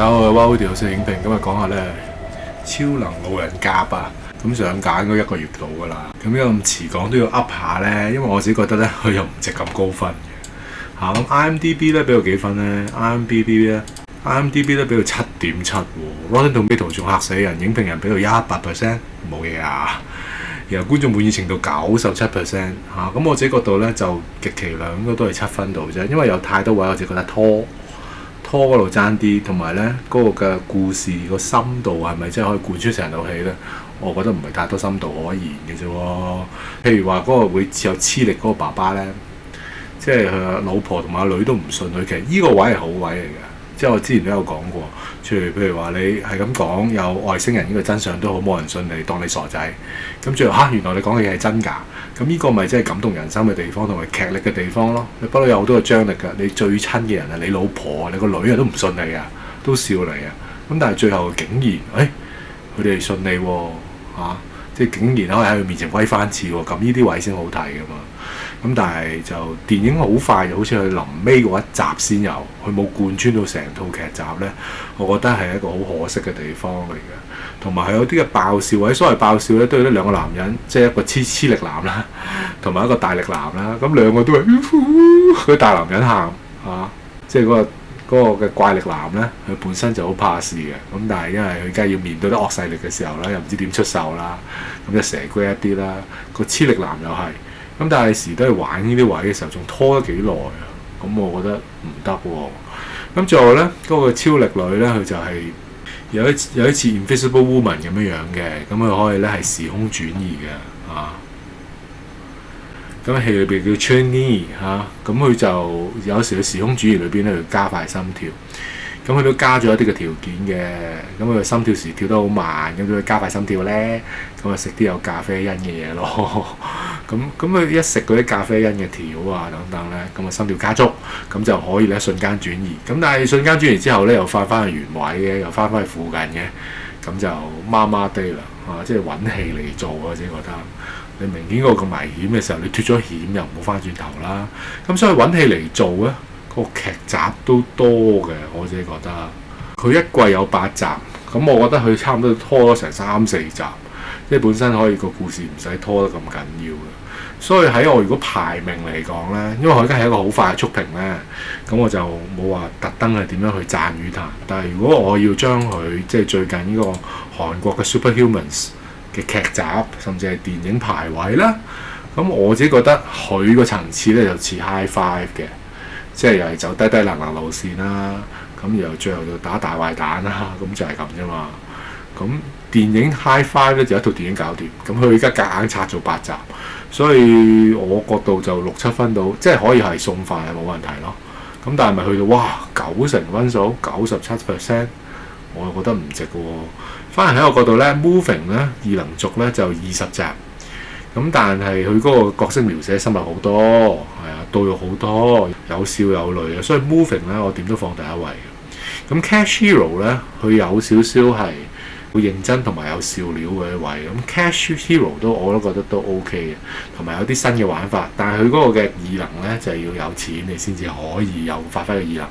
大家好，我係 Wow 條影評，今日講下咧超能路人甲啊，咁上架應該1個月到噶啦。咁樣咁遲講都要噏下咧，因為我自己覺得咧佢又唔值咁高分嘅嚇。咁 IMDB 咧俾到幾分咧？IMDB 咧俾到7.7喎，Rotten Tomatoes仲嚇死人，影評人俾到100%，冇嘢啊。然後觀眾滿意程度97%嚇，咁我自己覺得咧就極其量應該都係7分度啫，因為有太多位我自己覺得拖嗰度爭啲，同埋咧嗰個嘅故事個深度係咪真係可以貫穿成套戲咧？我覺得唔係太多深度可言嘅啫喎。譬如話嗰個會有黐力嗰個爸爸咧，即係佢老婆同埋個女都唔信佢，其實呢個位係好位嚟嘅。即係我之前都有講過，譬如話你係咁講有外星人呢個真相都好，冇人信你，當你傻仔。咁最後原來你講嘅嘢係真㗎。咁呢個咪真係感動人心嘅地方同埋劇力嘅地方咯。你不嬲有好多嘅張力㗎，你最親嘅人啊，你老婆啊，你個女啊都唔信你啊，都笑你啊。咁但係最後竟然，佢哋信你喎，即係竟然可以喺佢面前威翻次喎。咁呢啲位先好睇㗎嘛。咁但係就電影好快，就好似佢臨尾嗰一集先有，佢冇貫穿到成套劇集呢。我覺得係一個好可惜嘅地方嚟嘅。同埋係有啲嘅爆笑位，所謂爆笑呢，都係得兩個男人，即係一個黐力男啦，同埋一個大力男啦。咁兩個都係佢大男人喊即係嗰個嘅怪力男呢，佢本身就好怕事嘅。咁但係因為佢梗係要面對啲惡勢力嘅時候呢，又唔知點出手啦，咁就蛇龜一啲啦。個黐力男又係。咁但係時都係玩呢啲位嘅時候，仲拖咗幾耐啊！咁我覺得唔得喎。咁最後咧，嗰個超力女咧，佢就係有一次 Invisible Woman 咁樣嘅，咁佢可以咧係時空轉移嘅咁喺戲裏邊叫 Trinity 咁佢就有時嘅時空轉移裏邊咧，佢加快心跳。咁佢都加咗一啲嘅條件嘅，咁佢心跳時跳得好慢，咁佢加快心跳咧，咁啊食啲有咖啡因嘅嘢咯。咁佢一食嗰啲咖啡因嘅條啊等等咧，咁啊心跳加速，咁就可以咧瞬間轉移。咁但係瞬間轉移之後咧，又翻返去原位嘅，又翻返去附近嘅，咁就麻麻地啦即係揾戲嚟做啊！我自己覺得你明顯嗰個咁危險嘅時候，你脫咗險又唔好翻轉頭啦。咁所以揾戲嚟做咧。個劇集都多嘅，我自己覺得佢一季有8集，咁我覺得佢差唔多拖咗成3-4集，即係本身可以個故事唔使拖得咁緊要嘅。所以喺我如果排名嚟講呢，因為我而家係一個好快嘅速評呢，咁我就冇話特登係點樣去讚與彈。但係如果我要將佢即係最近呢個韓國嘅 Superhumans 嘅劇集，甚至係電影排位啦，咁我自己覺得佢個層次呢就似 High Five 嘅。即係又係走低低能能路線啦，咁然後最後就打大壞蛋啦，咁就係咁啫嘛。咁電影 High Five 咧就一套電影搞掂，咁佢而家夾硬拆做8集，所以我角度就6-7分到，即係可以係送飯係冇問題咯。咁但係咪去到哇90分數97%，我又覺得唔值嘅喎。反而喺我角度咧 ，Moving 咧異能族咧就20集。咁但係佢嗰個角色描寫深入好多，係啊，到咗好多，有笑有淚啊，所以 Moving 咧我點都放第一位嘅。咁 Cash Hero 咧，佢有少少係會認真同埋有笑料嘅一位。咁 Cash Hero 我都覺得都 OK 嘅，同埋有啲新嘅玩法。但係佢嗰個嘅異能咧就係要有錢你先至可以有發揮嘅異能。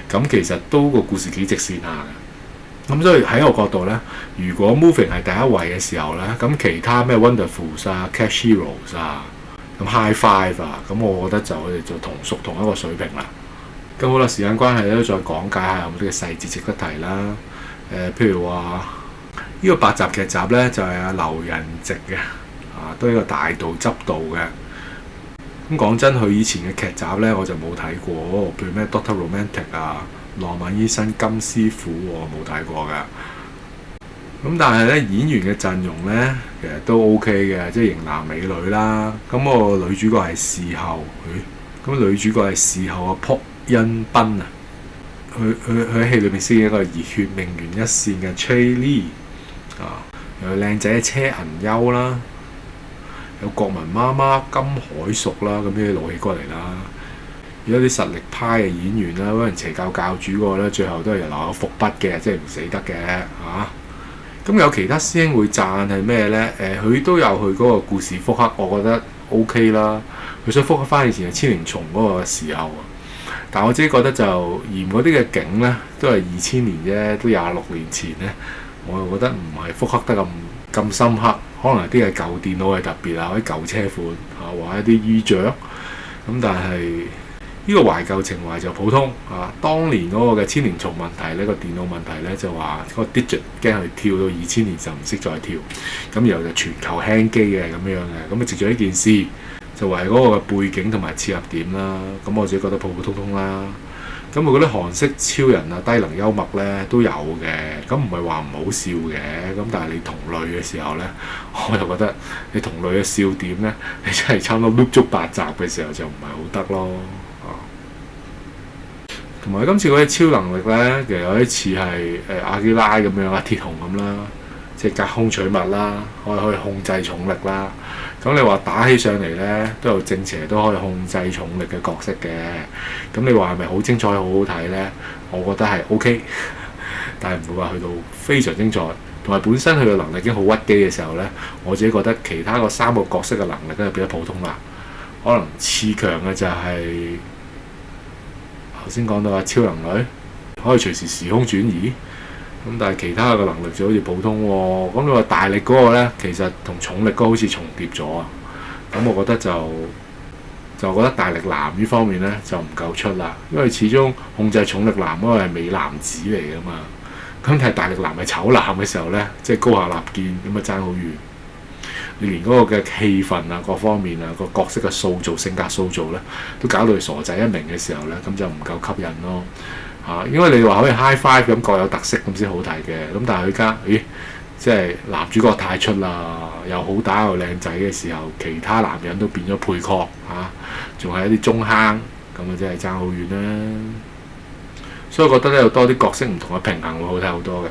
咁其實都個故事幾直線下嘅。咁所以喺我角度咧，如果 Moving 係第一位嘅時候咧，咁其他咩 Wonderfuls Cash Heroes 咁 High Five 咁我覺得就佢哋就屬同一個水平啦。咁好啦，時間關係咧，再講解下有冇啲嘅細節值得提啦。譬如話呢個8集劇集咧，就係阿劉仁植嘅，都係一個大導執導嘅。咁講真，佢以前嘅劇集咧，我就冇睇過，譬如咩 Doctor Romantic 浪漫醫生金師傅我冇睇過㗎。咁但係咧演員嘅陣容咧其實都 OK 嘅，即係型男美女啦。咁個女主角係視后，咁女主角係視后朴恩彬佢喺戲裏面飾演一個熱血命懸一線嘅 Choi Lee 有靚仔嘅車銀優啦，有國民媽媽金海淑啦，咁呢啲老戲骨嚟啦。有啲實力派嘅演員啦，可能邪教教主嗰個咧，最後都係留有伏筆嘅，即係唔死得嘅咁有其他師兄會讚係咩呢？佢都有佢嗰個故事復刻，我覺得 OK 啦。佢想復刻翻以前嘅千年蟲嗰個時候但我自己覺得就嫌嗰啲嘅景呢，都係2000年啫，都26年前呢，我又覺得唔係復刻得咁深刻，可能啲嘅舊電腦係特別啊，或者舊車款啊，或者啲衣着咁，但係呢個懷舊情懷就普通啊。當年嗰個嘅千年蟲問題呢，個電腦問題呢，就話個 digit 驚佢跳到2000年就唔識再跳，咁然後就全球輕機嘅咁樣嘅，咁啊藉住呢件事就為嗰個嘅背景同埋切入點啦。咁我自己覺得普普通通啦。咁我覺得韓式超人啊，低能幽默呢都有嘅，咁唔係話唔好笑嘅，咁但係你同類嘅時候呢，我就覺得你同類嘅笑點呢，你真係差唔多 loop 足8集嘅時候就唔係好得咯。同埋今次嗰啲超能力呢，其實有啲似係阿基拉咁樣啊，鐵雄咁啦，即係隔空取物啦，可以控制重力啦。咁你話打起上嚟呢，都有正邪都可以控制重力嘅角色嘅。咁你話係咪好精彩好好睇呢？我覺得係 OK， 但係唔會話去到非常精彩。同埋本身佢嘅能力已經好屈機嘅時候呢，我自己覺得其他個3個角色嘅能力都係比較普通啦。可能次強嘅就係頭先講到話超能女可以隨時時空轉移。咁但係其他嘅能力就好似普通喎。咁你話大力嗰個呢，其實同重力嗰個好似重疊咗啊。咁我覺得就覺得大力男呢方面呢，就唔夠出啦，因為始終控制重力男嗰個係美男子嚟㗎嘛。咁但係大力男係醜男嘅時候呢，即係高下立見，咁啊爭好遠。你連嗰個嘅氣氛啊、各方面啊、個角色嘅塑造、性格塑造呢，都搞到佢傻仔一名嘅時候呢，咁就唔夠吸引咯。因為你話可以 high five 咁各有特色咁先好睇嘅，咁但係佢家即係男主角太出啦，又好打又靚仔嘅時候，其他男人都變咗配角嚇，仲係一啲中坑，咁啊真係爭好遠啦。所以我覺得咧有多啲角色唔同嘅平衡會好睇好多嘅，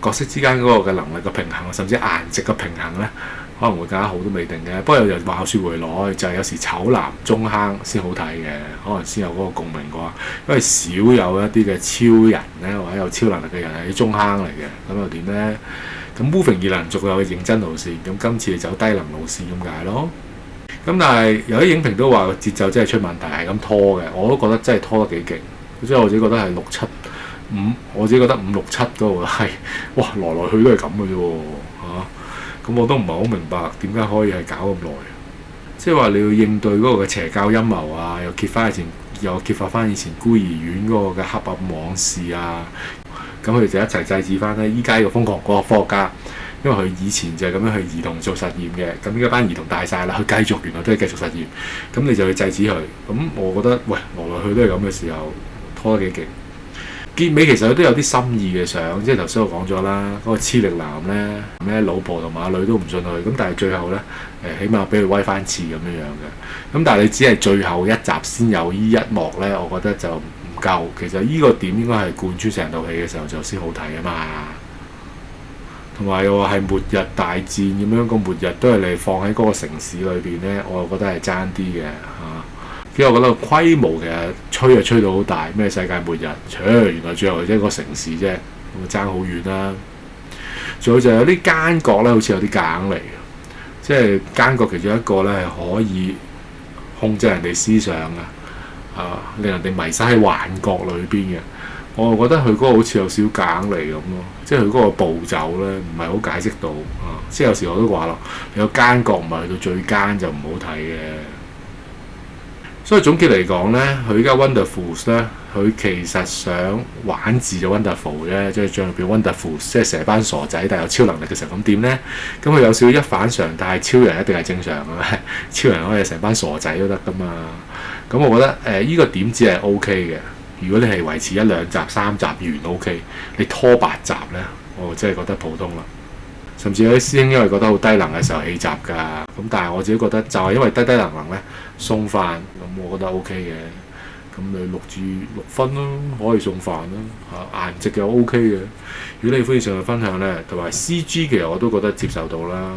角色之間嗰個嘅能力嘅平衡，甚至顏值嘅平衡咧，可能會更加好都未定嘅。不過有人話説回來，就係有時醜男中坑先好睇嘅，可能先有嗰個共鳴啩。因為少有一啲嘅超人咧，或者有超能力嘅人係啲中坑嚟嘅，咁又點呢？咁 Moving 二人族有認真路線，咁今次走低能路線咁解咯。咁但係有啲影評都話個節奏真係出問題，係咁拖嘅，我都覺得真係拖得幾勁。所以我自己覺得係6、7、5，我自己覺得5、6、7嗰個係，哇來來去都係咁嘅啫喎嚇。咁我都唔係好明白點解可以係搞咁耐，即係話你要應對嗰個嘅邪教陰謀啊，又揭發翻以前孤兒院嗰個嘅黑暗往事啊，咁佢哋就一齊制止翻咧依家呢個瘋狂嗰個科學家，因為佢以前就係咁樣去兒童做實驗嘅，咁依家班兒童大晒啦，佢繼續原來都係繼續實驗，咁你就去制止佢，咁我覺得喂來來去都係咁嘅時候，拖得幾勁。結尾其實佢都有啲心意嘅相，即係頭先我講咗啦，嗰個黐力男呢，咩老婆同埋阿女都唔信佢，咁但係最後呢，起碼俾佢威翻次咁樣樣嘅。咁但係你只係最後一集先有呢一幕呢，我覺得就唔夠。其實呢個點應該係貫穿成套戲嘅時候就先好睇啊嘛。同埋又話係末日大戰咁樣，個末日都係你放喺嗰個城市裏邊呢，我又覺得係爭啲嘅嚇。因為我覺得個規模其實吹就吹到好大，咩世界末日，原來最後係一個城市啫，咁爭好遠啦。仲有就有啲奸角咧，好似有啲夾硬嚟，即係奸角其中一個咧係可以控制人哋思想嘅，令人哋迷失喺幻覺裏邊嘅。我覺得佢嗰個好似有少夾硬嚟咁咯，即係佢嗰個步驟咧唔係好解釋到即係有時我都話咯，你個奸角唔係去到最奸就唔好睇嘅。所以總結嚟講呢，佢而家 Wonderful 呢，佢其實想玩字就 Wonderful 啫，即係將佢變 Wonderful，即係成班傻仔但有超能力嘅時候咁點呢？咁佢有少少一反常，但係超人一定係正常嘅咩？超人可以成班傻仔都得噶嘛？咁我覺得呢個點子係 OK 嘅。如果你係維持1、2集、3集完 OK， 你拖8集呢，我真係覺得普通啦。甚至有啲師兄因為覺得好低能嘅時候棄集㗎，咁但係我自己覺得就係因為低能咧送飯，咁我覺得 OK 嘅，咁你6分咯，可以送飯啦，顏值又 OK 嘅。如果你歡迎上去分享咧，同埋 CG 其實我都覺得接受到啦。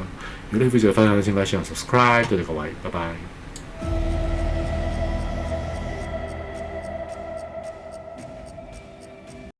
如果你歡迎上去分享，請 like、share、subscribe，多謝各位，拜拜。